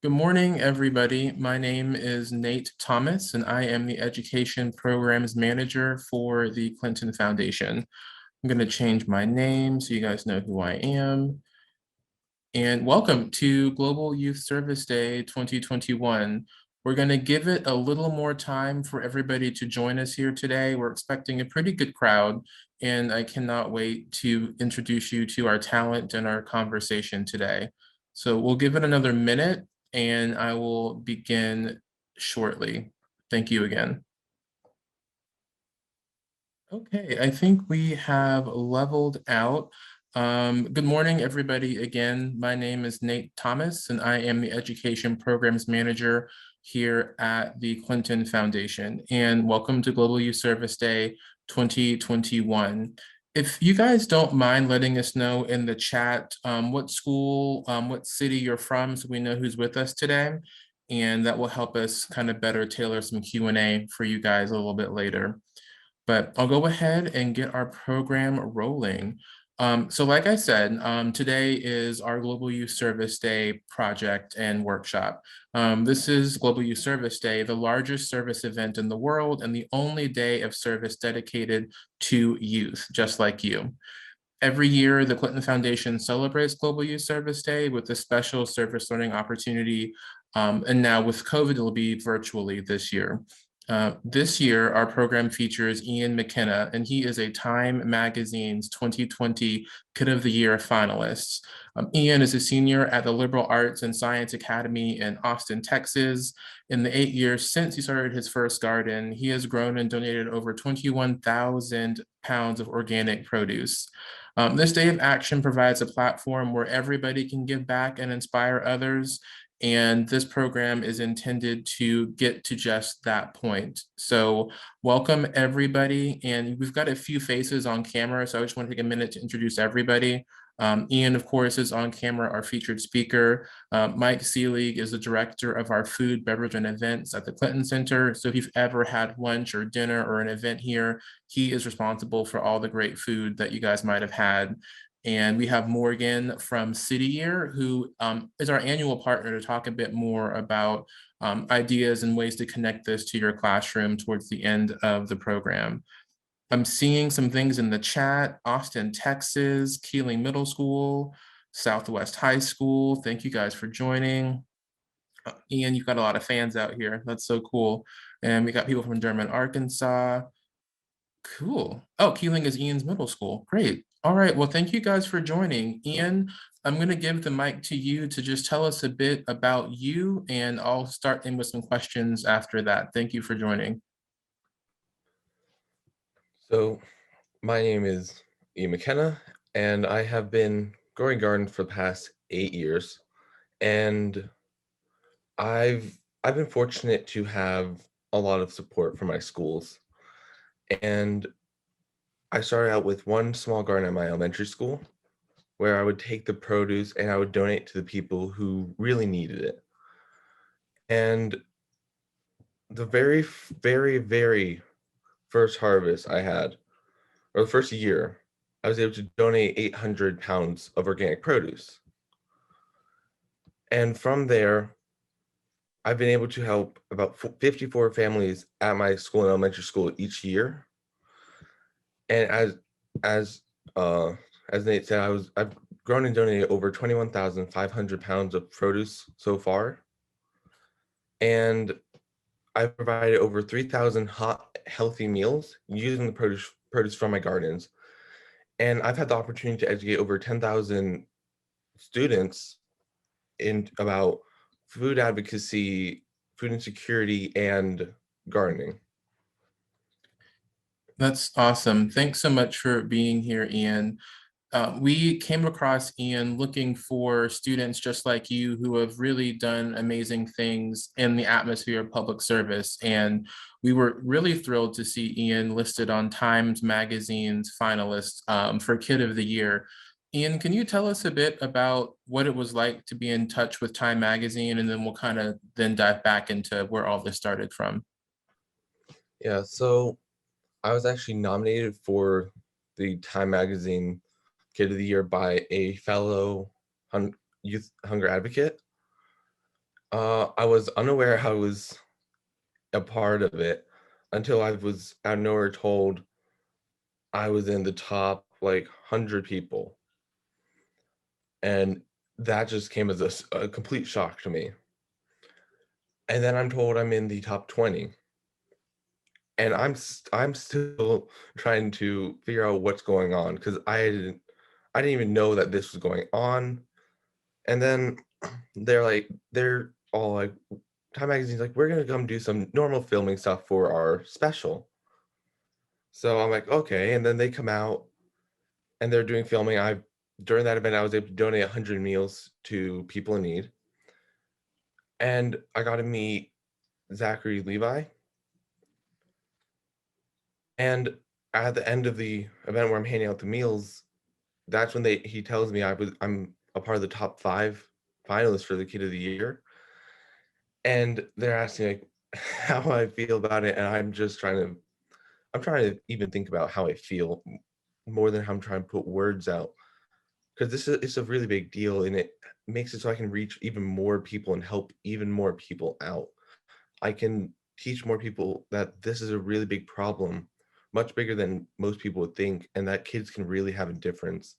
Good morning, everybody. My name is Nate Thomas, and I am the Education Programs Manager for the Clinton Foundation. I'm going to change my name so you guys know who I am. And welcome to Global Youth Service Day 2021. We're going to give it a little more time for everybody to join us here today. We're expecting a pretty good crowd, and I cannot wait to introduce you to our talent and our conversation today. So we'll give it another minute, and I will begin shortly. Thank you again. Okay, I think we have leveled out. Good morning, everybody. Again, my name is Nate Thomas, and I am the Education Programs Manager here at the Clinton Foundation. And welcome to Global Youth Service Day 2021. If you guys don't mind letting us know in the chat what school, what city you're from, so we know who's with us today, and that will help us kind of better tailor some Q&A for you guys a little bit later. But I'll go ahead and get our program rolling. So like I said, today is our Global Youth Service Day project and workshop. This is Global Youth Service Day, the largest service event in the world and the only day of service dedicated to youth, just like you. Every year, the Clinton Foundation celebrates Global Youth Service Day with a special service learning opportunity. And now with COVID, it'll be virtually this year. This year, our program features Ian McKenna, and he is a Time Magazine's 2020 Kid of the Year finalist. Ian is a senior at the Liberal Arts and Science Academy in Austin, Texas. In the 8 years since he started his first garden, he has grown and donated over 21,000 pounds of organic produce. This day of action provides a platform where everybody can give back and inspire others. And this program is intended to get to just that point. So welcome everybody. And we've got a few faces on camera. So I just want to take a minute to introduce everybody. Ian, of course, is on camera, our featured speaker. Mike Selig is the director of our food, beverage, and events at the Clinton Center. So if you've ever had lunch or dinner or an event here, he is responsible for all the great food that you guys might have had. And we have Morgan from City Year, who is our annual partner to talk a bit more about ideas and ways to connect this to your classroom towards the end of the program. I'm seeing some things in the chat: Austin, Texas, Keeling Middle School, Southwest High School. Thank you guys for joining. Ian, you've got a lot of fans out here. That's so cool. And we got people from Durham, Arkansas. Cool. Oh, Keeling is Ian's middle school. Great. All right. Well, thank you guys for joining. Ian, I'm going to give the mic to you to just tell us a bit about you, and I'll start in with some questions after that. Thank you for joining. So my name is Ian McKenna, and I have been growing gardens for the past 8 years. And I've been fortunate to have a lot of support from my schools. And I started out with one small garden at my elementary school where I would take the produce and I would donate to the people who really needed it. And the very, very, very first harvest I had, or the first year, I was able to donate 800 pounds of organic produce. And from there, I've been able to help about 54 families at my school and elementary school each year. And as Nate said, I've grown and donated over 21,500 pounds of produce so far. And I've provided over 3,000 hot, healthy meals using the produce from my gardens. And I've had the opportunity to educate over 10,000 students in about food advocacy, food insecurity, and gardening. That's awesome. Thanks so much for being here, Ian. We came across Ian looking for students just like you who have really done amazing things in the atmosphere of public service. And we were really thrilled to see Ian listed on Times Magazine's finalist for Kid of the Year. Ian, can you tell us a bit about what it was like to be in touch with Time Magazine, and then we'll kind of then dive back into where all this started from. Yeah, so I was actually nominated for the Time Magazine Kid of the Year by a fellow youth hunger advocate. I was unaware I was a part of it until I was out of nowhere told I was in the top like 100 people. And that just came as a complete shock to me. And then I'm told I'm in the top 20. And I'm still trying to figure out what's going on because I didn't even know that this was going on. And then they're all like, Time Magazine's like, we're gonna come do some normal filming stuff for our special. So I'm like, okay. And then they come out and they're doing filming. During that event, I was able to donate 100 meals to people in need. And I got to meet Zachary Levi. And at the end of the event where I'm handing out the meals, that's when he tells me I'm a part of the top 5 finalists for the Kid of the Year. And they're asking like how I feel about it. And I'm trying to even think about how I feel more than how I'm trying to put words out. Because it's a really big deal and it makes it so I can reach even more people and help even more people out. I can teach more people that this is a really big problem, much bigger than most people would think, and that kids can really have a difference.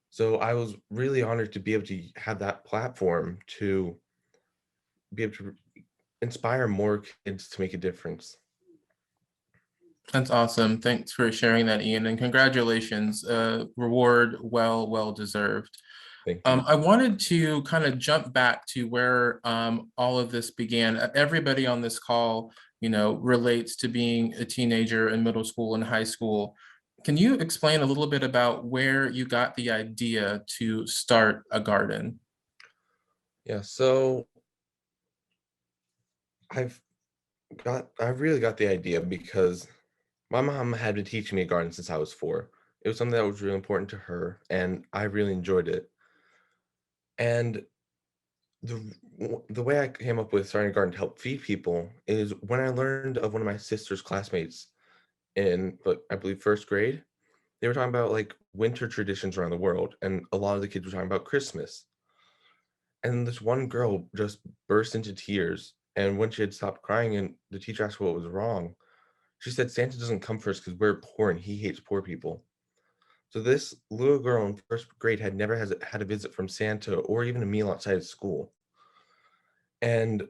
So I was really honored to be able to have that platform to be able to inspire more kids to make a difference. That's awesome. Thanks for sharing that, Ian, and congratulations. Reward well deserved. Thank you. I wanted to kind of jump back to where all of this began. Everybody on this call, relates to being a teenager in middle school and high school. Can you explain a little bit about where you got the idea to start a garden? Yeah, so I've I really got the idea because my mom had been teaching me a garden since I was 4. It was something that was really important to her, and I really enjoyed it. And the way I came up with starting a garden to help feed people is when I learned of one of my sister's classmates in, like, I believe, first grade. They were talking about like winter traditions around the world, and a lot of the kids were talking about Christmas. And this one girl just burst into tears. And when she had stopped crying and the teacher asked what was wrong, she said Santa doesn't come first because we're poor and he hates poor people. So this little girl in first grade had never had a visit from Santa or even a meal outside of school. And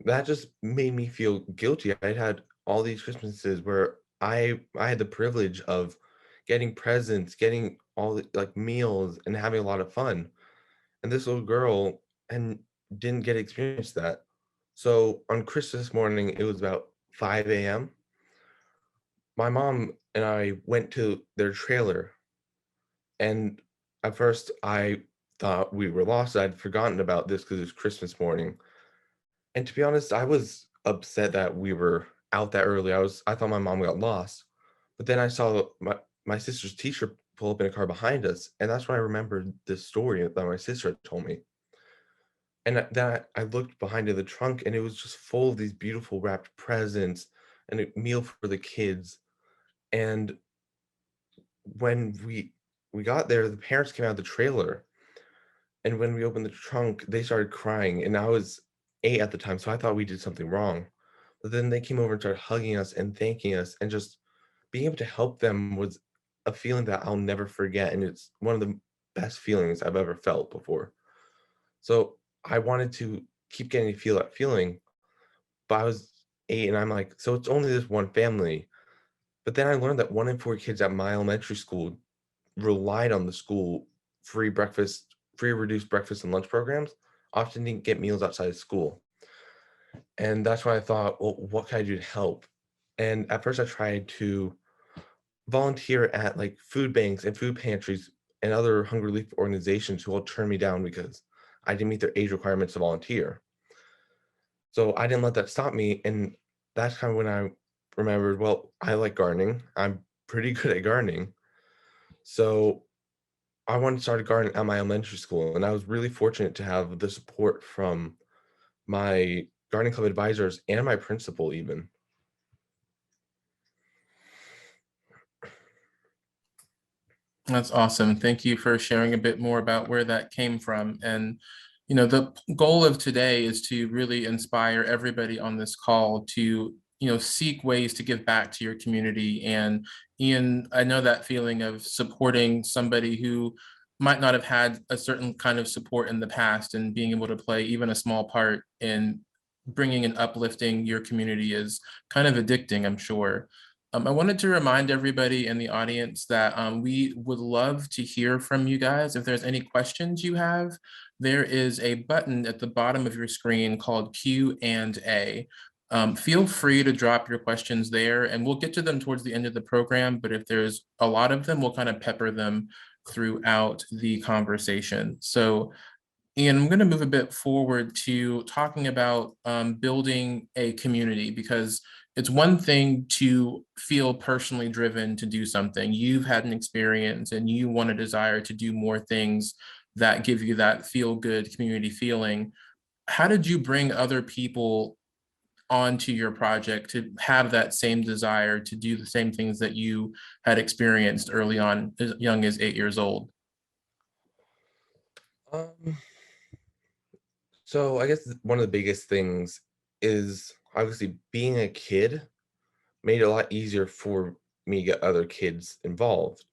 that just made me feel guilty. I'd had all these Christmases where I had the privilege of getting presents, getting all the, like, meals and having a lot of fun. And this little girl and didn't get to experience that. So on Christmas morning, it was about 5 a.m. My mom and I went to their trailer, and at first I thought we were lost. I'd forgotten about this because it was Christmas morning. And to be honest, I was upset that we were out that early. I thought my mom got lost. But then I saw my sister's teacher pull up in a car behind us, and that's when I remembered this story that my sister had told me. And then I looked behind in the trunk, and it was just full of these beautiful wrapped presents and a meal for the kids. And when we got there, the parents came out of the trailer, and when we opened the trunk, they started crying. And I was 8 at the time, so I thought we did something wrong. But then they came over and started hugging us and thanking us, and just being able to help them was a feeling that I'll never forget. And it's one of the best feelings I've ever felt before. So I wanted to keep getting to feel that feeling, but I was 8 and I'm like, so it's only this one family. But then I learned that 1 in 4 kids at my elementary school relied on the school free reduced breakfast and lunch programs, often didn't get meals outside of school. And that's why I thought, well, what can I do to help? And at first I tried to volunteer at like food banks and food pantries and other hunger relief organizations who all turned me down because I didn't meet their age requirements to volunteer. So I didn't let that stop me. And that's kind of when I remembered, well, I like gardening. I'm pretty good at gardening. So I wanted to start a garden at my elementary school. And I was really fortunate to have the support from my gardening club advisors and my principal even. That's awesome. Thank you for sharing a bit more about where that came from. And The goal of today is to really inspire everybody on this call to, seek ways to give back to your community. And Ian, I know that feeling of supporting somebody who might not have had a certain kind of support in the past, and being able to play even a small part in bringing and uplifting your community is kind of addicting, I'm sure. I wanted to remind everybody in the audience that we would love to hear from you guys. If there's any questions you have, there is a button at the bottom of your screen called Q&A. Feel free to drop your questions there, and we'll get to them towards the end of the program. But if there's a lot of them, we'll kind of pepper them throughout the conversation. So Ian, I'm going to move a bit forward to talking about building a community, because it's one thing to feel personally driven to do something. You've had an experience and you want a desire to do more things that give you that feel good community feeling. How did you bring other people onto your project to have that same desire to do the same things that you had experienced early on, as young as 8 years old? Um, so I guess one of the biggest things is obviously being a kid made it a lot easier for me to get other kids involved.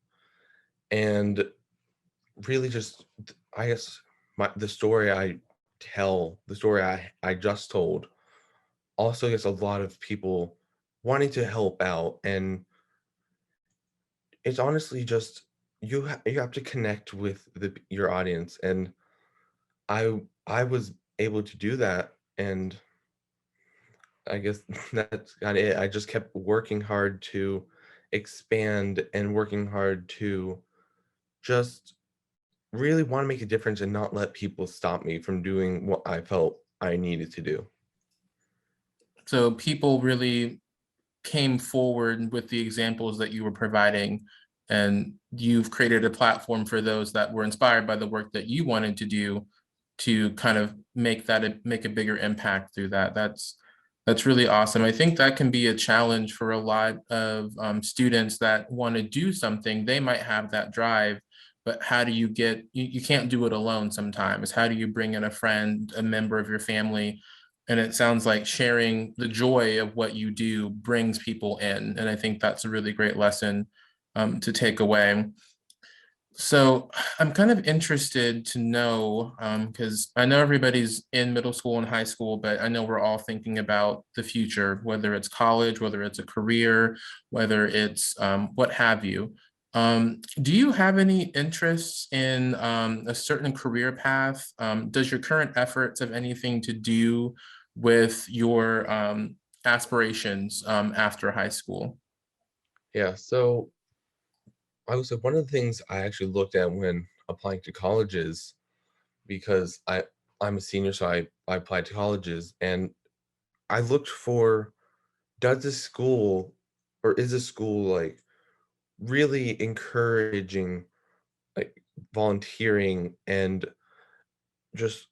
And really just I guess the story I tell, the story I just told also gets a lot of people wanting to help out. And it's honestly just you have to connect with your audience. And I was able to do that. And I guess that's kind of it. I just kept working hard to expand and working hard to just really want to make a difference and not let people stop me from doing what I felt I needed to do. So people really came forward with the examples that you were providing, and you've created a platform for those that were inspired by the work that you wanted to do to kind of make a bigger impact through that. That's really awesome. I think that can be a challenge for a lot of students that want to do something. They might have that drive, but how do you can't do it alone sometimes. How do you bring in a friend, a member of your family? And it sounds like sharing the joy of what you do brings people in. And I think that's a really great lesson to take away. So I'm kind of interested to know, because I know everybody's in middle school and high school, but I know we're all thinking about the future, whether it's college, whether it's a career, whether it's what have you. Do you have any interests in a certain career path? Does your current efforts have anything to do with your aspirations after high school? Yeah, so I would say one of the things I actually looked at when applying to colleges, because I'm a senior, so I applied to colleges, and I looked for, does this school or is this school like really encouraging like volunteering and just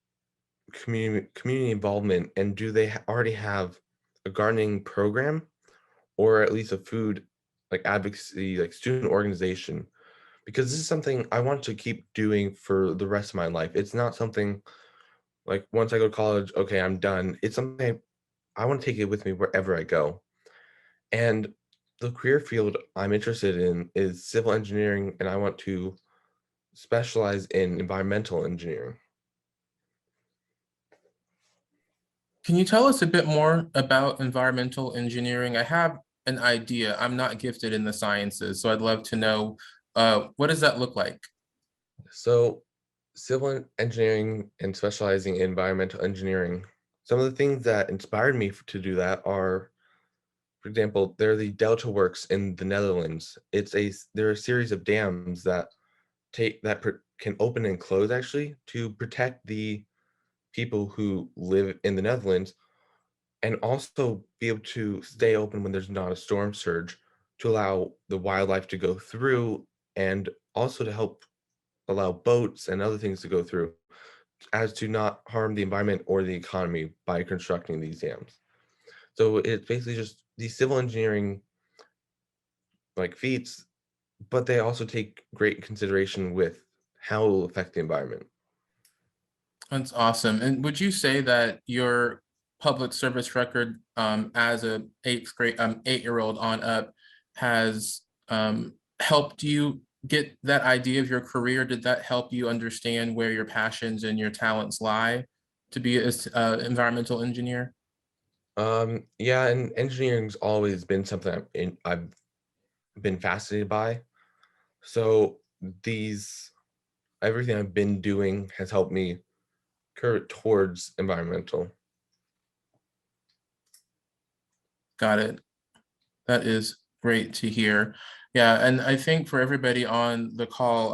community involvement, and do they already have a gardening program or at least a food like advocacy like student organization, because this is something I want to keep doing for the rest of my life. It's not something like once I go to college, okay, I'm done. It's something I want to take it with me wherever I go. And the career field I'm interested in is civil engineering, and I want to specialize in environmental engineering. Can you tell us a bit more about environmental engineering? I have an idea. I'm not gifted in the sciences, so I'd love to know what does that look like? So, engineering and specializing in environmental engineering, some of the things that inspired me to do that are, for example, there are the Delta Works in the Netherlands. There are a series of dams that can open and close actually to protect the people who live in the Netherlands, and also be able to stay open when there's not a storm surge to allow the wildlife to go through, and also to help allow boats and other things to go through as to not harm the environment or the economy by constructing these dams. So it's basically just these civil engineering like feats, but they also take great consideration with how it will affect the environment. That's awesome. And would you say that your public service record as a eighth grade 8-year-old on up has helped you get that idea of your career? Did that help you understand where your passions and your talents lie to be an environmental engineer? Yeah, and engineering's always been something I've been fascinated by. So these everything I've been doing has helped me curve towards environmental. Got it. That is great to hear. Yeah, and I think for everybody on the call,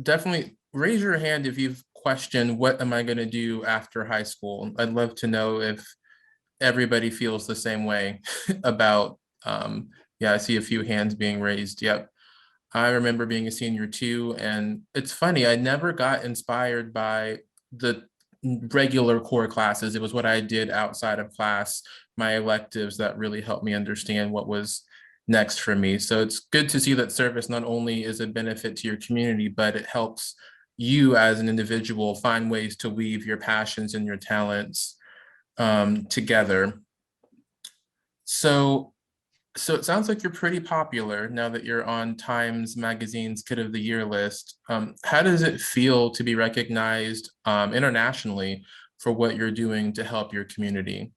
definitely raise your hand if you've questioned what am I going to do after high school. I'd love to know if everybody feels the same way about yeah, I see a few hands being raised. Yep. I remember being a senior too, and it's funny, I never got inspired by the regular core classes. It was what I did outside of class, my electives that really helped me understand what was next for me. So it's good to see that service not only is a benefit to your community, but it helps you as an individual find ways to weave your passions and your talents together. So so it sounds like you're pretty popular now that you're on Times Magazine's Kid of the Year list. How does it feel to be recognized internationally for what you're doing to help your community?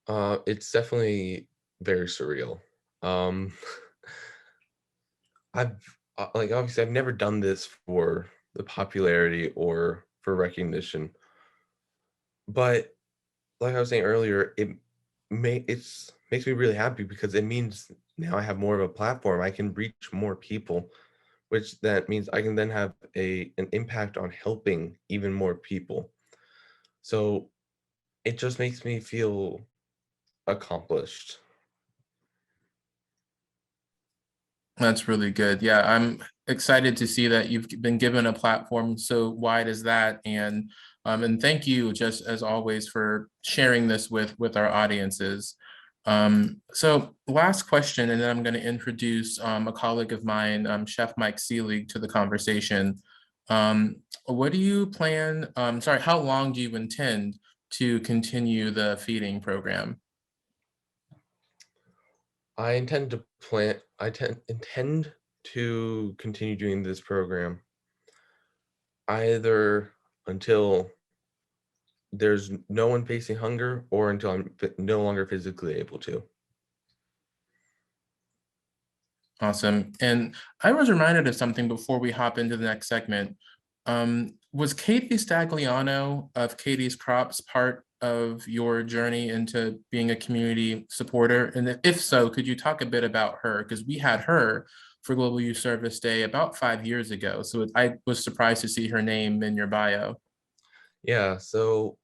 It's definitely very surreal. Um, like obviously I've never done this for the popularity or for recognition, but like I was saying earlier, it's makes me really happy because it means now I have more of a platform. I can reach more people, which that means I can then have an impact on helping even more people. So it just makes me feel accomplished. That's really good. Yeah, I'm excited to see that you've been given a platform so wide as that, and thank you just as always for sharing this with our audiences. So last question, and then I'm going to introduce a colleague of mine, Chef Mike Selig, to the conversation. What do you plan? Sorry, how long do you intend to continue the feeding program? Intend to continue doing this program either until there's no one facing hunger or until I'm no longer physically able to. Awesome. And I was reminded of something before we hop into the next segment. Was Katie Stagliano of Katie's Crops part of your journey into being a community supporter? And if so, could you talk a bit about her? Because we had her for Global Youth Service Day about 5 years ago. So I was surprised to see her name in your bio. Yeah, so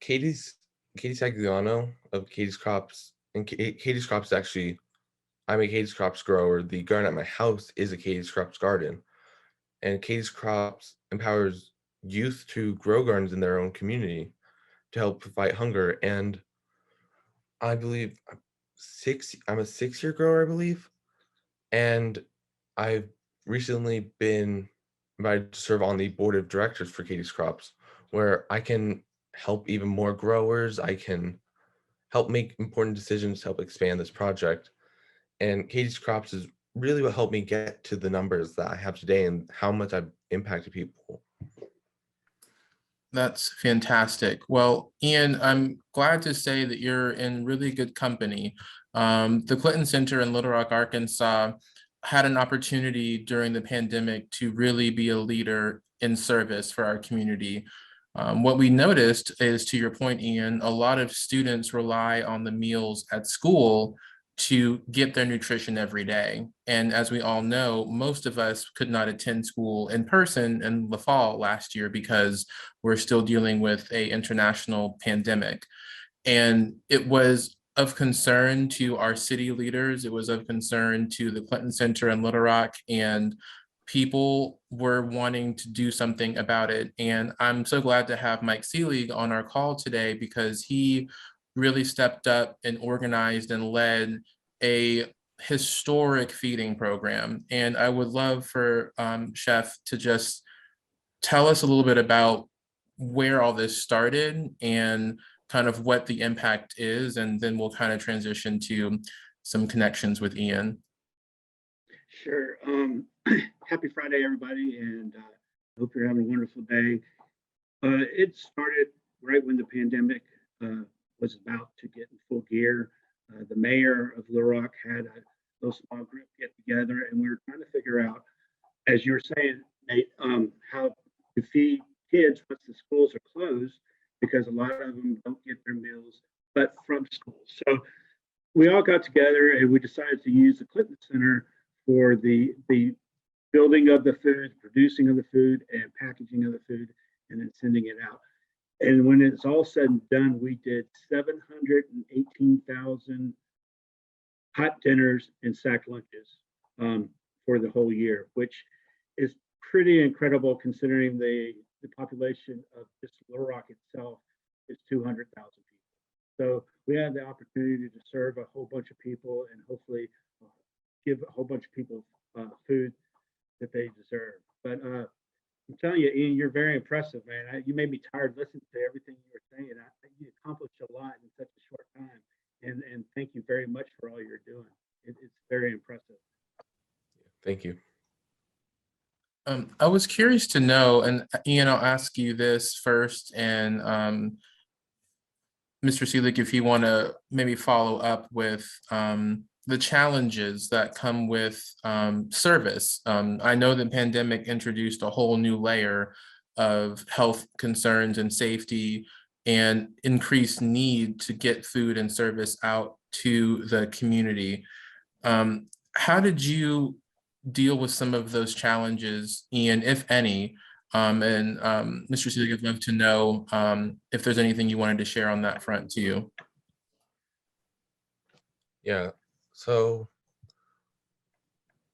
Katie's Katie Sagliano of Katie's Crops, and Katie's Crops actually, I'm a Katie's Crops grower. The garden at my house is a Katie's Crops garden, and Katie's Crops empowers youth to grow gardens in their own community to help fight hunger. And I believe I'm a 6-year grower, I believe, and I've recently been invited to serve on the board of directors for Katie's Crops, where I can help even more growers. I can help make important decisions to help expand this project. And Katie's Crops is really what helped me get to the numbers that I have today and how much I've impacted people. That's fantastic. Well, Ian, I'm glad to say that you're in really good company. The Clinton Center in Little Rock, Arkansas had an opportunity during the pandemic to really be a leader in service for our community. What we noticed is, to your point, Ian, a lot of students rely on the meals at school to get their nutrition every day. And as we all know, most of us could not attend school in person in the fall last year because we're still dealing with a international pandemic. And it was of concern to our city leaders. It was of concern to the Clinton Center in Little Rock, and people were wanting to do something about it. And I'm so glad to have Mike Selig on our call today because he really stepped up and organized and led a historic feeding program. And I would love for Chef to just tell us a little bit about where all this started and kind of what the impact is, and then we'll kind of transition to some connections with Ian. Sure. Happy Friday, everybody, and hope you're having a wonderful day. It started right when the pandemic was about to get in full gear. The mayor of Little Rock had a little small group get together, and we were trying to figure out, as you were saying, Nate, how to feed kids once the schools are closed, because a lot of them don't get their meals but from school. So we all got together and we decided to use the Clinton Center for the building of the food, producing of the food, and packaging of the food, and then sending it out. And when it's all said and done, we did 718,000 hot dinners and sack lunches for the whole year, which is pretty incredible considering the population of just Little Rock itself is 200,000 people. So we had the opportunity to serve a whole bunch of people and hopefully give a whole bunch of people food that they deserve. But I'm telling you, Ian, you're very impressive, man. You made me tired listening to everything you were saying. You accomplished a lot in such a short time. And thank you very much for all you're doing. It's very impressive. Thank you. I was curious to know, and Ian, I'll ask you this first, and Mr. Selig, if you want to maybe follow up with the challenges that come with service. I know the pandemic introduced a whole new layer of health concerns and safety and increased need to get food and service out to the community. How did you deal with some of those challenges, Ian, if any? Mr. Selig, I'd love to know if there's anything you wanted to share on that front too. Yeah, so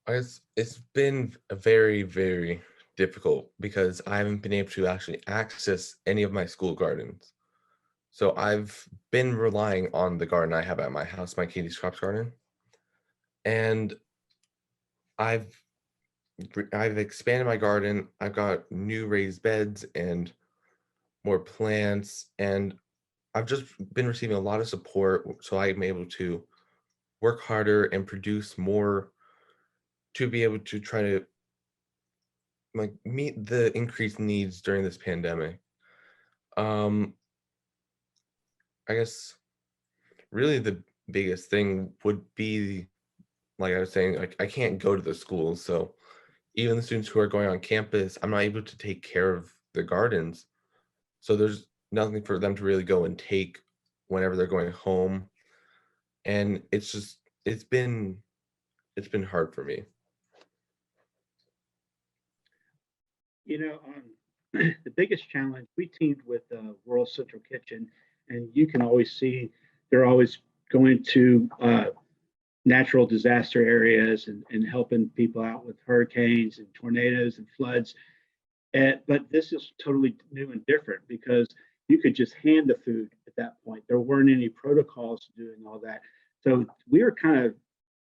I guess it's been a very, very difficult because I haven't been able to actually access any of my school gardens. So I've been relying on the garden I have at my house, my Katie's Crops garden. And I've expanded my garden. I've got new raised beds and more plants, and I've just been receiving a lot of support, so I'm able to work harder and produce more to be able to try to like meet the increased needs during this pandemic. I guess really the biggest thing would be, like I was saying, like I can't go to the schools, so even the students who are going on campus, I'm not able to take care of the gardens. So there's nothing for them to really go and take whenever they're going home. And it's been hard for me. You know, the biggest challenge, we teamed with World Central Kitchen, and you can always see they're always going to natural disaster areas and helping people out with hurricanes and tornadoes and floods. But this is totally new and different because you could just hand the food at that point. There weren't any protocols doing all that. So we were kind of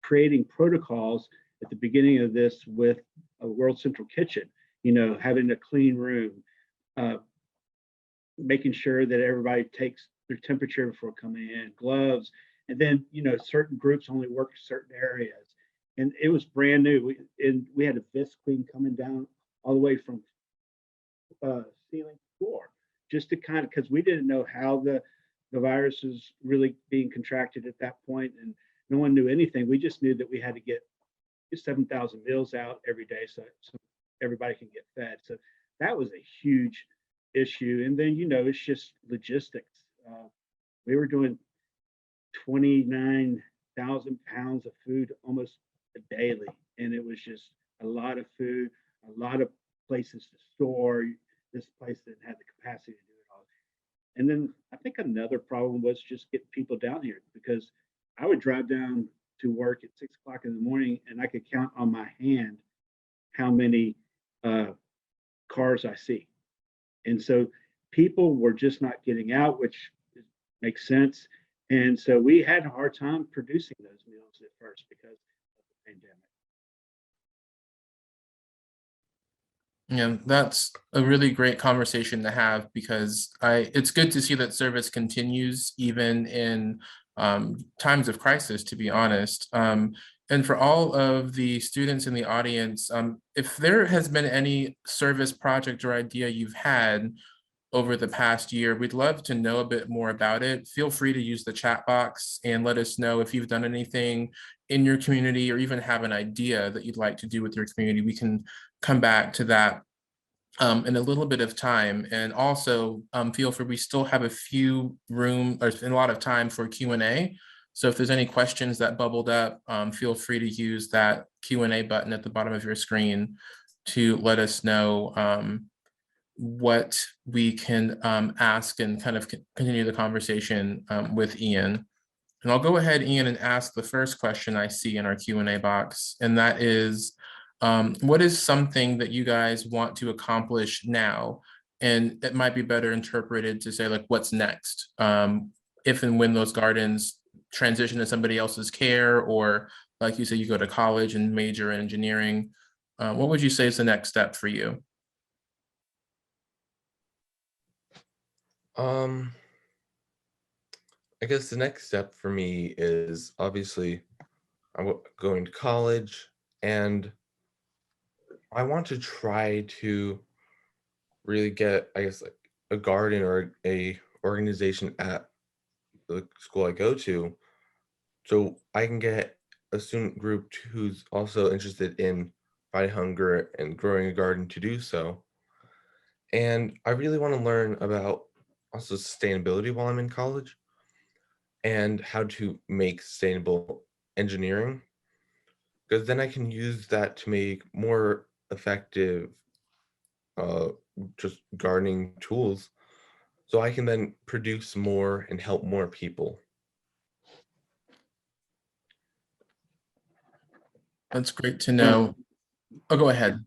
creating protocols at the beginning of this with a World Central Kitchen, you know, having a clean room, making sure that everybody takes their temperature before coming in, gloves, and then, you know, certain groups only work certain areas. And it was brand new. We had a Visc Queen coming down all the way from ceiling to floor, just to kind of, because we didn't know how the virus was really being contracted at that point, and no one knew anything. We just knew that we had to get 7,000 meals out every day so everybody can get fed. So that was a huge issue. And then, you know, it's just logistics. We were doing 29,000 pounds of food almost daily, and it was just a lot of food, a lot of places to store. This place didn't have the capacity to do it all. And then I think another problem was just getting people down here, because I would drive down to work at 6 o'clock in the morning and I could count on my hand how many cars I see. And so people were just not getting out, which makes sense. And so we had a hard time producing those meals at first because of the pandemic. Yeah, that's a really great conversation to have because it's good to see that service continues even in times of crisis, to be honest. And for all of the students in the audience, if there has been any service project or idea you've had over the past year, we'd love to know a bit more about it. Feel free to use the chat box and let us know if you've done anything in your community or even have an idea that you'd like to do with your community. We can come back to that in a little bit of time. And also feel free, we still have a few room or a lot of time for Q&A. So if there's any questions that bubbled up, feel free to use that Q&A button at the bottom of your screen to let us know what we can ask and kind of continue the conversation with Ian. And I'll go ahead, Ian, and ask the first question I see in our Q&A box, and that is, what is something that you guys want to accomplish now? And it might be better interpreted to say, like, what's next? If and when those gardens transition to somebody else's care, or like you said, you go to college and major in engineering, what would you say is the next step for you? I guess the next step for me is obviously going to college, and I want to try to really get, I guess, like a garden or a organization at the school I go to, so I can get a student group who's also interested in fighting hunger and growing a garden to do so. And I really want to learn about also sustainability while I'm in college and how to make sustainable engineering, because then I can use that to make more effective uh, just gardening tools, so I can then produce more and help more people. That's great to Well, know. Oh, go ahead.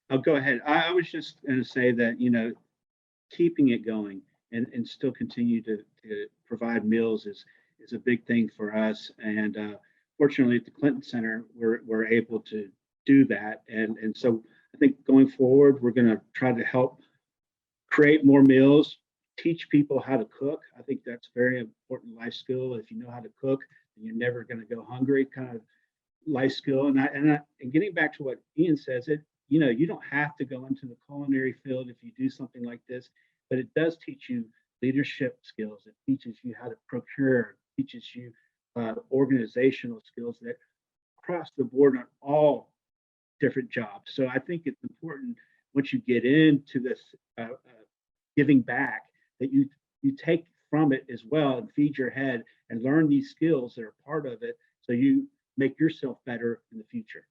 I'll go ahead. I was just going to say that, keeping it going and still continue to provide meals is a big thing for us. And fortunately, at the Clinton Center, we're able to do that. And so I think going forward, we're going to try to help create more meals, teach people how to cook. I think that's a very important life skill. If you know how to cook, then you're never going to go hungry. Kind of life skill. And getting back to what Ian says, you don't have to go into the culinary field if you do something like this, but it does teach you leadership skills. It teaches you how to procure, teaches you organizational skills that cross the board on all different jobs. So I think it's important once you get into this giving back that you take from it as well and feed your head and learn these skills that are part of it, so you make yourself better in the future.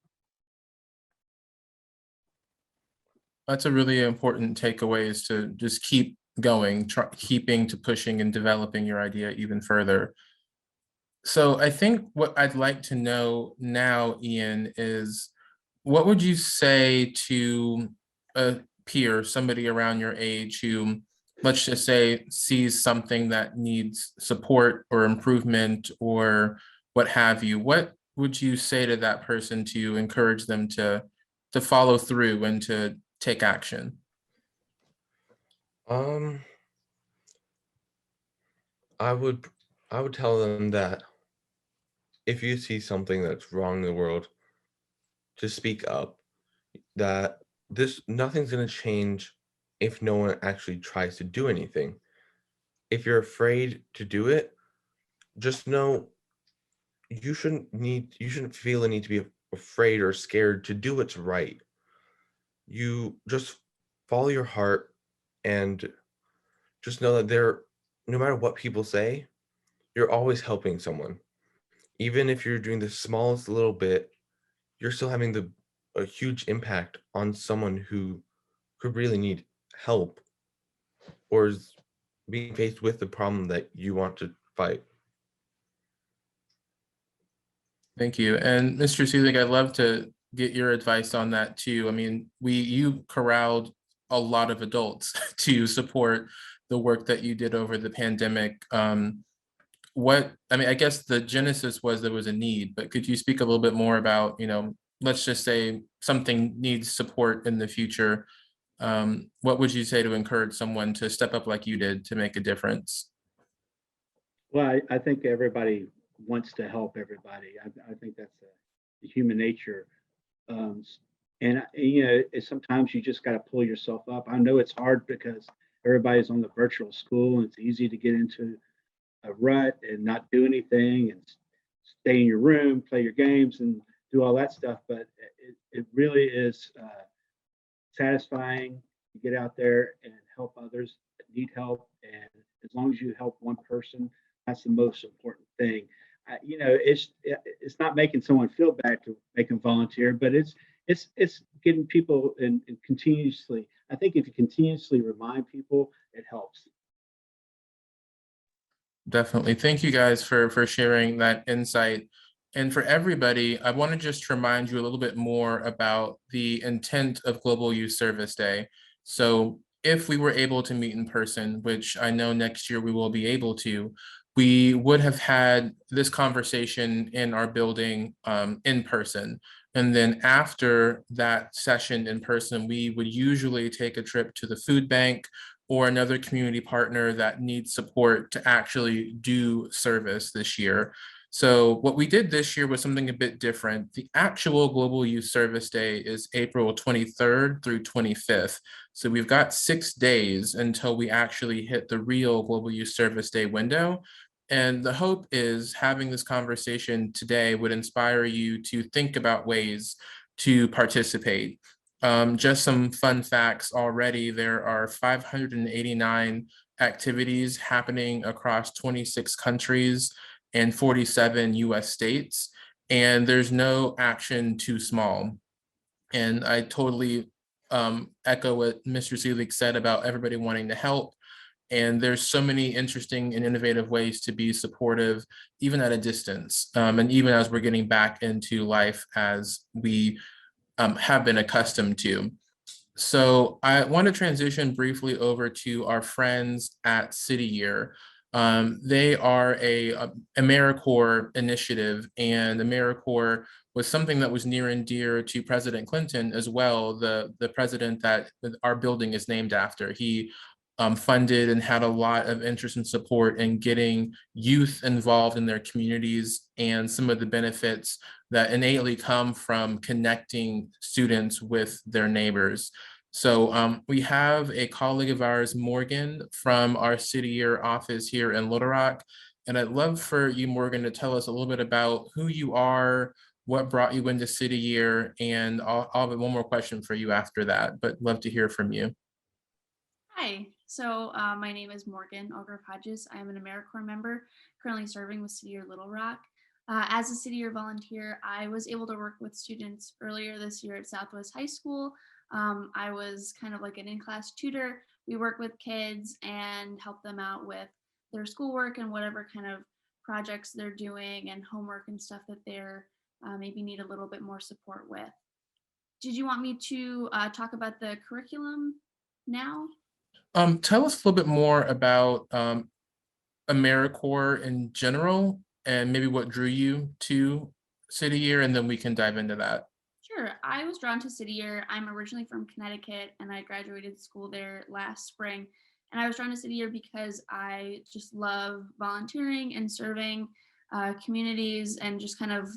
That's a really important takeaway, is to just keep going, keeping to pushing and developing your idea even further. So I think what I'd like to know now, Ian, is what would you say to a peer, somebody around your age who, let's just say, sees something that needs support or improvement or what have you? What would you say to that person to encourage them to follow through and to take action? Um, I would I would tell them that if you see something that's wrong in the world, to speak up. That this nothing's going to change if no one actually tries to do anything. If you're afraid to do it, just know you shouldn't feel the need to be afraid or scared to do what's right. You just follow your heart, and just know that no matter what people say, you're always helping someone. Even if you're doing the smallest little bit, you're still having a huge impact on someone who could really need help or is being faced with the problem that you want to fight. Thank you. And Mr. Selig, I'd love to get your advice on that too. I mean, you corralled a lot of adults to support the work that you did over the pandemic. I mean, I guess the genesis was there was a need, but could you speak a little bit more about, let's just say something needs support in the future, what would you say to encourage someone to step up like you did to make a difference? Well, I think everybody wants to help everybody. I think that's the human nature. Um, and sometimes you just got to pull yourself up. I know it's hard because everybody's on the virtual school, and it's easy to get into a rut and not do anything and stay in your room, play your games, and do all that stuff. But it really is satisfying to get out there and help others that need help. And as long as you help one person, that's the most important thing. It's not making someone feel bad to make them volunteer, but it's getting people and continuously. I think if you continuously remind people, it helps. Definitely. Thank you guys for sharing that insight. And for everybody, I want to just remind you a little bit more about the intent of Global Youth Service Day. So if we were able to meet in person, which I know next year we will be able to, we would have had this conversation in our building in person. And then after that session in person, we would usually take a trip to the food bank or another community partner that needs support to actually do service this year. So what we did this year was something a bit different. The actual Global Youth Service Day is April 23rd through 25th. So we've got 6 days until we actually hit the real Global Youth Service Day window. And the hope is having this conversation today would inspire you to think about ways to participate. Just some fun facts already. There are 589 activities happening across 26 countries and 47 US states, and there's no action too small. And I totally echo what Mr. Selig said about everybody wanting to help. And there's so many interesting and innovative ways to be supportive, even at a distance, and even as we're getting back into life as we have been accustomed to. So I want to transition briefly over to our friends at City Year. They are a AmeriCorps initiative, and AmeriCorps was something that was near and dear to President Clinton as well, the president that our building is named after. He funded and had a lot of interest and support in getting youth involved in their communities and some of the benefits that innately come from connecting students with their neighbors. So we have a colleague of ours, Morgan, from our City Year office here in Little Rock. And I'd love for you, Morgan, to tell us a little bit about who you are, what brought you into City Year, and I'll have one more question for you after that, but love to hear from you. Hi, so my name is Morgan Allgrove-Hodges. I am an AmeriCorps member currently serving with City Year Little Rock. As a City Year volunteer, I was able to work with students earlier this year at Southwest High School. I was kind of like an in-class tutor. We work with kids and help them out with their schoolwork and whatever kind of projects they're doing and homework and stuff that they're maybe need a little bit more support with. Did you want me to talk about the curriculum now? Tell us a little bit more about AmeriCorps in general and maybe what drew you to City Year, and then we can dive into that. Sure. I was drawn to City Year. I'm originally from Connecticut and I graduated school there last spring. And I was drawn to City Year because I just love volunteering and serving communities and just kind of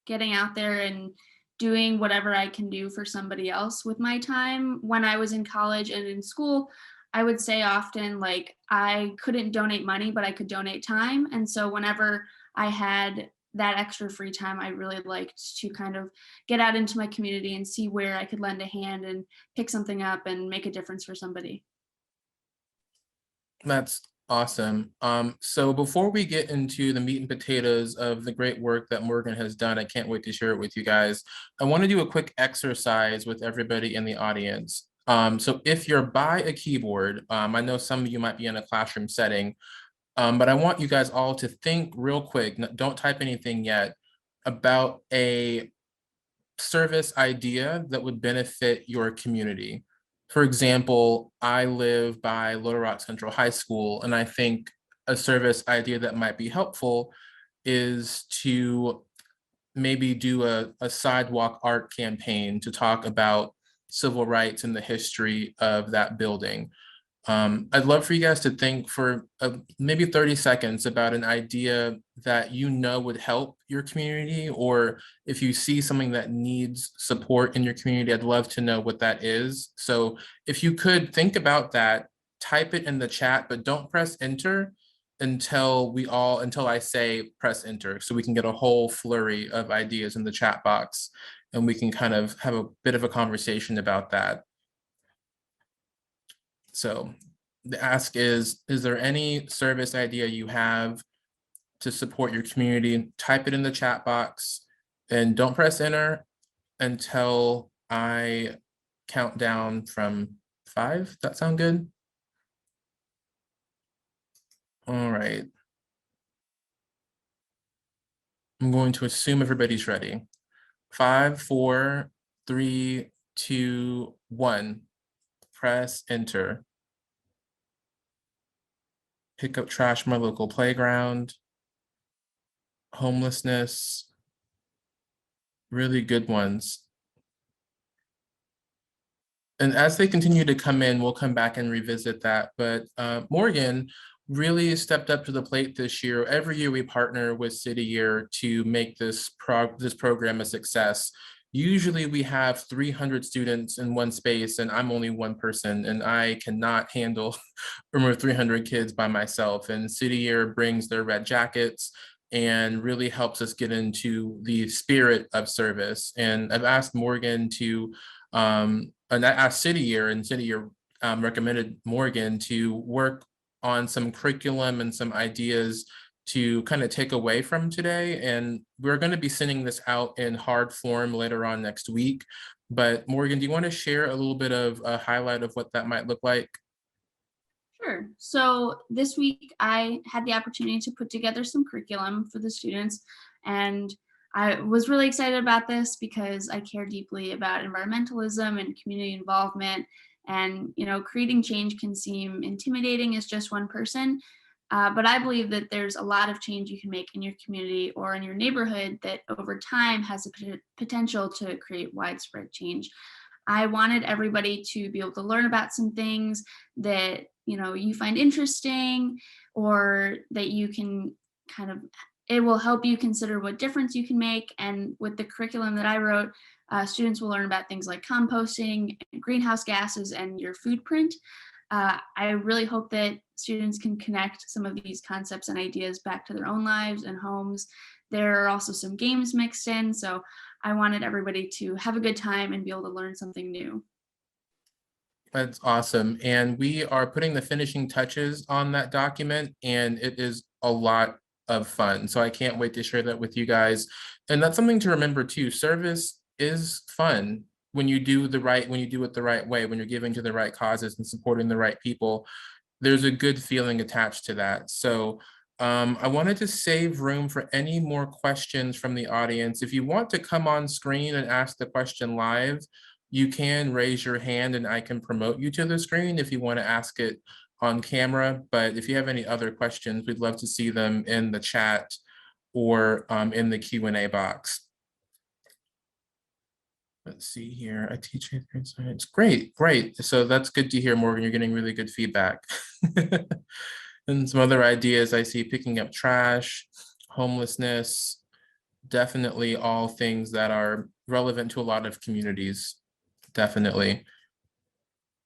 getting out there and doing whatever I can do for somebody else with my time. When I was in college and in school, I would say often like I couldn't donate money, but I could donate time. And so whenever I had that extra free time, I really liked to kind of get out into my community and see where I could lend a hand and pick something up and make a difference for somebody. That's awesome. So before we get into the meat and potatoes of the great work that Morgan has done, I can't wait to share it with you guys. I want to do a quick exercise with everybody in the audience. So if you're by a keyboard, I know some of you might be in a classroom setting, but I want you guys all to think real quick, don't type anything yet, about a service idea that would benefit your community. For example, I live by Little Rock Central High School, and I think a service idea that might be helpful is to maybe do a sidewalk art campaign to talk about civil rights and the history of that building. I'd love for you guys to think for maybe 30 seconds about an idea that you know would help your community, or if you see something that needs support in your community, I'd love to know what that is. So if you could think about that, type it in the chat, but don't press enter until I say press enter, so we can get a whole flurry of ideas in the chat box and we can kind of have a bit of a conversation about that. So the ask is there any service idea you have to support your community? Type it in the chat box and don't press enter until I count down from 5. Does that sound good? All right. I'm going to assume everybody's ready. 5, 4, 3, 2, 1. Press enter. Pick up trash from my local playground. Homelessness. Really good ones. And as they continue to come in, we'll come back and revisit that. But Morgan really stepped up to the plate this year. Every year we partner with City Year to make this program a success. Usually we have 300 students in one space and I'm only one person and I cannot handle over 300 kids by myself. And City Year brings their red jackets and really helps us get into the spirit of service. And I've asked Morgan to, and I asked City Year, and City Year recommended Morgan to work on some curriculum and some ideas to kind of take away from today. And we're going to be sending this out in hard form later on next week. But Morgan, do you want to share a little bit of a highlight of what that might look like? Sure. So this week I had the opportunity to put together some curriculum for the students, and I was really excited about this because I care deeply about environmentalism and community involvement. And, creating change can seem intimidating as just one person. But I believe that there's a lot of change you can make in your community or in your neighborhood that over time has the potential to create widespread change. I wanted everybody to be able to learn about some things that, you find interesting, or that you can it will help you consider what difference you can make. And with the curriculum that I wrote, students will learn about things like composting, greenhouse gases, and your food print. I really hope that students can connect some of these concepts and ideas back to their own lives and homes. There are also some games mixed in, so I wanted everybody to have a good time and be able to learn something new. That's awesome. And we are putting the finishing touches on that document, and it is a lot of fun. So I can't wait to share that with you guys. And that's something to remember too. Service is fun when you do it the right way, when you're giving to the right causes and supporting the right people. There's a good feeling attached to that. So I wanted to save room for any more questions from the audience. If you want to come on screen and ask the question live, you can raise your hand and I can promote you to the screen if you want to ask it on camera. But if you have any other questions, we'd love to see them in the chat or in the Q&A box. Let's see here. I teach science. Great. So that's good to hear, Morgan. You're getting really good feedback. And some other ideas I see: picking up trash, homelessness, definitely all things that are relevant to a lot of communities. Definitely.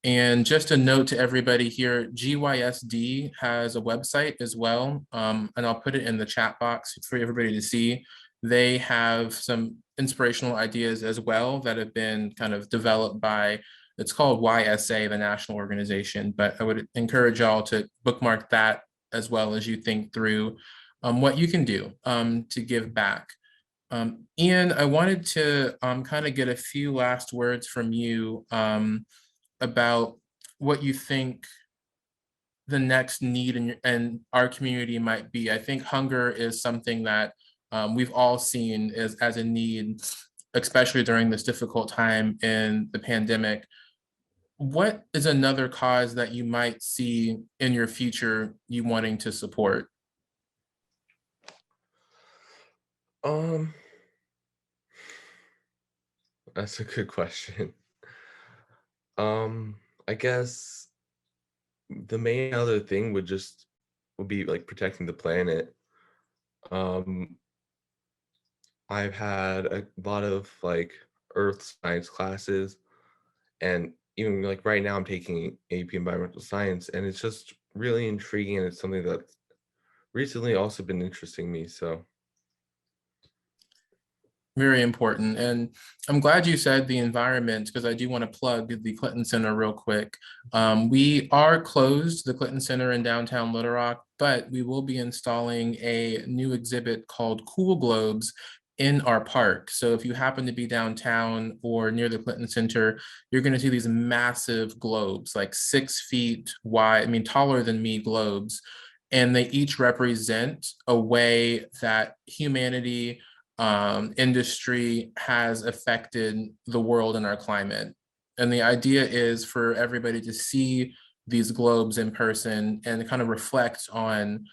And just a note to everybody here, GYSD has a website as well, and I'll put it in the chat box for everybody to see. They have some inspirational ideas as well that have been kind of developed by, it's called YSA, the national organization, but I would encourage y'all to bookmark that as well as you think through what you can do to give back. Ian, I wanted to kind of get a few last words from you about what you think the next need in our community might be. I think hunger is something that we've all seen as a need, especially during this difficult time in the pandemic. What is another cause that you might see in your future you wanting to support? That's a good question. I guess the main other thing would be like protecting the planet. Um, I've had a lot of like earth science classes, and even like right now I'm taking AP environmental science, and it's just really intriguing, and it's something that's recently also been interesting me. So Very important. And I'm glad you said the environment, because I do want to plug the Clinton Center real quick. We are closed, the Clinton Center in downtown Little Rock, but we will be installing a new exhibit called Cool Globes in our park. So if you happen to be downtown or near the Clinton Center, you're going to see these massive globes, like 6 feet wide, I mean, taller than me globes. And they each represent a way that humanity, industry has affected the world and our climate. And the idea is for everybody to see these globes in person and kind of reflect on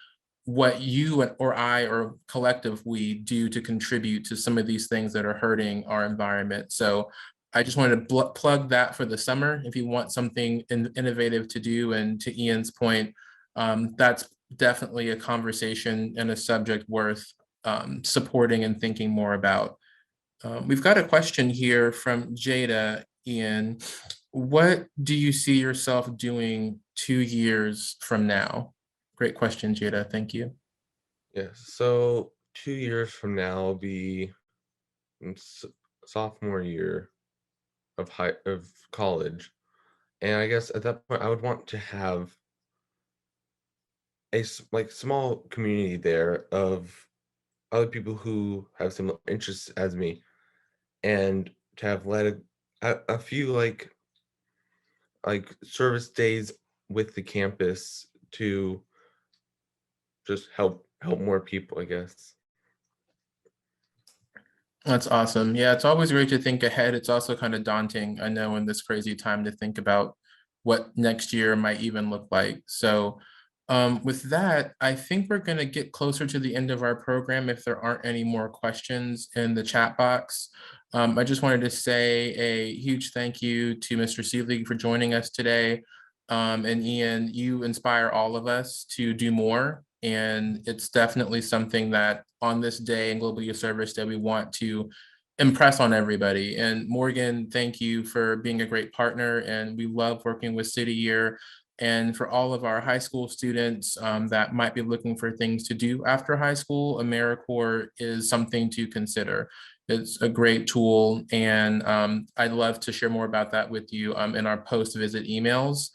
what you or I or collective we do to contribute to some of these things that are hurting our environment. So I just wanted to plug that for the summer. If you want something innovative to do, and to Ian's point, that's definitely a conversation and a subject worth supporting and thinking more about. We've got a question here from Jada. Ian, what do you see yourself doing 2 years from now? Great question, Jada. Thank you. yeah, so 2 years from now will be sophomore year of college, and I guess at that point I would want to have like small community there of other people who have similar interests as me, and to have led a few like service days with the campus to just help more people, I guess. That's awesome. Yeah, it's always great to think ahead. It's also kind of daunting, I know, in this crazy time to think about what next year might even look like. So with that, I think we're going to get closer to the end of our program if there aren't any more questions in the chat box. I just wanted to say a huge thank you to Mr. Selig for joining us today. And Ian, you inspire all of us to do more. And it's definitely something that on this day and Global Youth Service Day, we want to impress on everybody. And Morgan, thank you for being a great partner. And we love working with City Year. And for all of our high school students that might be looking for things to do after high school, AmeriCorps is something to consider. It's a great tool. And I'd love to share more about that with you in our post-visit emails.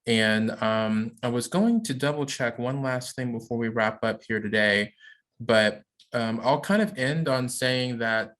And I was going to double check one last thing before we wrap up here today, but I'll kind of end on saying that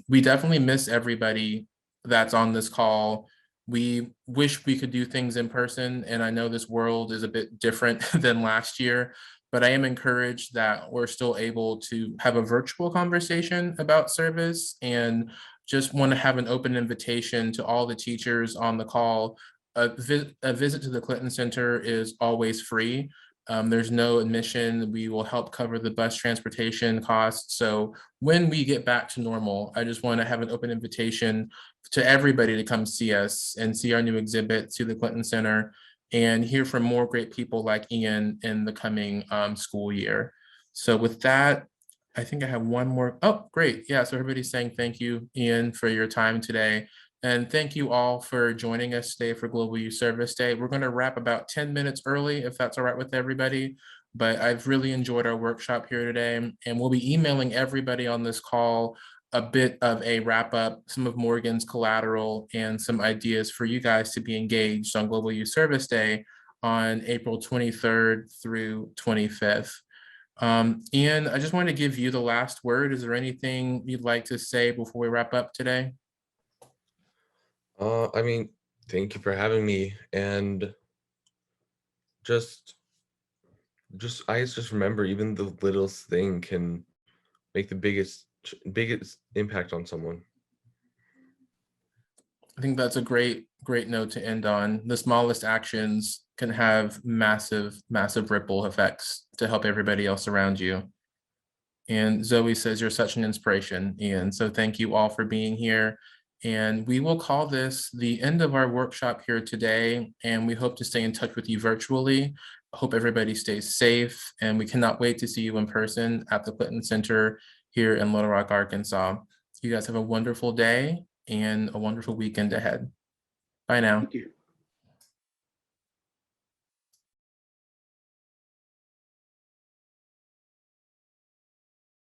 we definitely miss everybody that's on this call. We wish we could do things in person, and I know this world is a bit different than last year, but I am encouraged that we're still able to have a virtual conversation about service, and just want to have an open invitation to all the teachers on the call. A visit to the Clinton Center is always free. There's no admission. We will help cover the bus transportation costs. So when we get back to normal, I just want to have an open invitation to everybody to come see us and see our new exhibit, see the Clinton Center, and hear from more great people like Ian in the coming school year. So with that, I think I have one more. Oh, great. Yeah, so everybody's saying thank you, Ian, for your time today. And thank you all for joining us today for Global Youth Service Day. We're going to wrap about 10 minutes early, if that's all right with everybody. But I've really enjoyed our workshop here today. And we'll be emailing everybody on this call a bit of a wrap up, some of Morgan's collateral, and some ideas for you guys to be engaged on Global Youth Service Day on April 23rd through 25th. Ian, I just want to give you the last word. Is there anything you'd like to say before we wrap up today? I mean, thank you for having me, and just I guess just remember, even the littlest thing can make the biggest impact on someone. I think that's a great note to end on. The smallest actions can have massive ripple effects to help everybody else around you. And Zoe says you're such an inspiration, Ian. So thank you all for being here. And we will call this the end of our workshop here today, and we hope to stay in touch with you virtually. Hope everybody stays safe, and we cannot wait to see you in person at the Clinton Center here in Little Rock, Arkansas. You guys have a wonderful day and a wonderful weekend ahead. Bye now. Thank you.